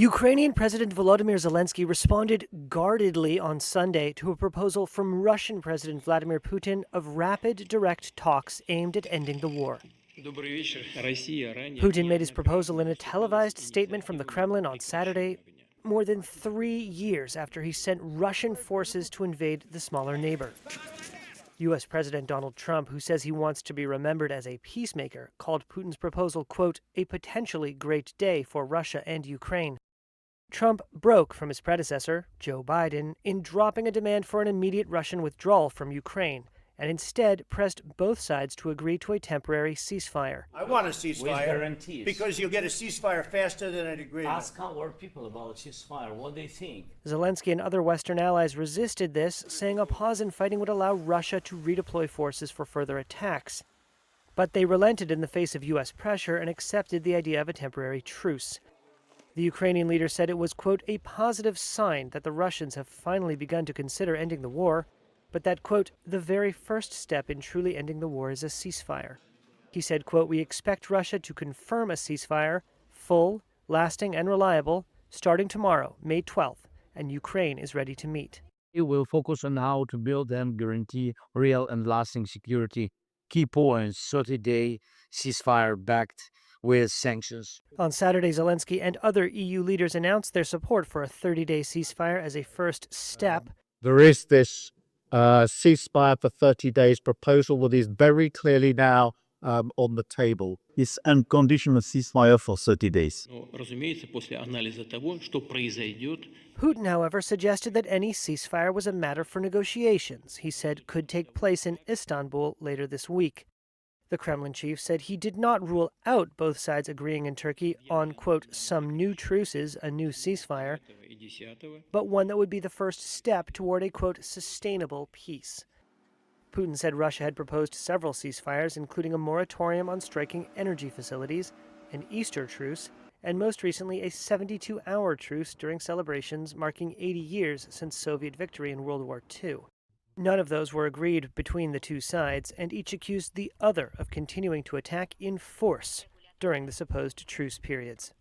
Ukrainian President Volodymyr Zelensky responded guardedly on Sunday to a proposal from Russian President Vladimir Putin of rapid, direct talks aimed at ending the war. Putin made his proposal in a televised statement from the Kremlin on Saturday, more than 3 years after he sent Russian forces to invade the smaller neighbor. U.S. President Donald Trump, who says he wants to be remembered as a peacemaker, called Putin's proposal, quote, a potentially great day for Russia and Ukraine. Trump broke from his predecessor, Joe Biden, in dropping a demand for an immediate Russian withdrawal from Ukraine, and instead pressed both sides to agree to a temporary ceasefire. I want a ceasefire with guarantees. Because you'll get a ceasefire faster than an agreement. Ask our people about ceasefire, what they think. Zelensky and other Western allies resisted this, saying a pause in fighting would allow Russia to redeploy forces for further attacks. But they relented in the face of U.S. pressure and accepted the idea of a temporary truce. The Ukrainian leader said it was, quote, a positive sign that the Russians have finally begun to consider ending the war, but that, quote, the very first step in truly ending the war is a ceasefire. He said, quote, we expect Russia to confirm a ceasefire, full, lasting, and reliable, starting tomorrow, May 12th, and Ukraine is ready to meet. It will focus on how to build and guarantee real and lasting security. Key points, 30-day ceasefire backed with sanctions. On Saturday, Zelensky and other EU leaders announced their support for a 30-day ceasefire as a first step. There is this ceasefire for 30 days proposal that is very clearly now on the table. It's unconditional ceasefire for 30 days. Putin, however, suggested that any ceasefire was a matter for negotiations, he said could take place in Istanbul later this week. The Kremlin chief said he did not rule out both sides agreeing in Turkey on, quote, some new truces, a new ceasefire, but one that would be the first step toward a, quote, sustainable peace. Putin said Russia had proposed several ceasefires, including a moratorium on striking energy facilities, an Easter truce, and most recently a 72-hour truce during celebrations marking 80 years since Soviet victory in World War II. None of those were agreed between the two sides, and each accused the other of continuing to attack in force during the supposed truce periods.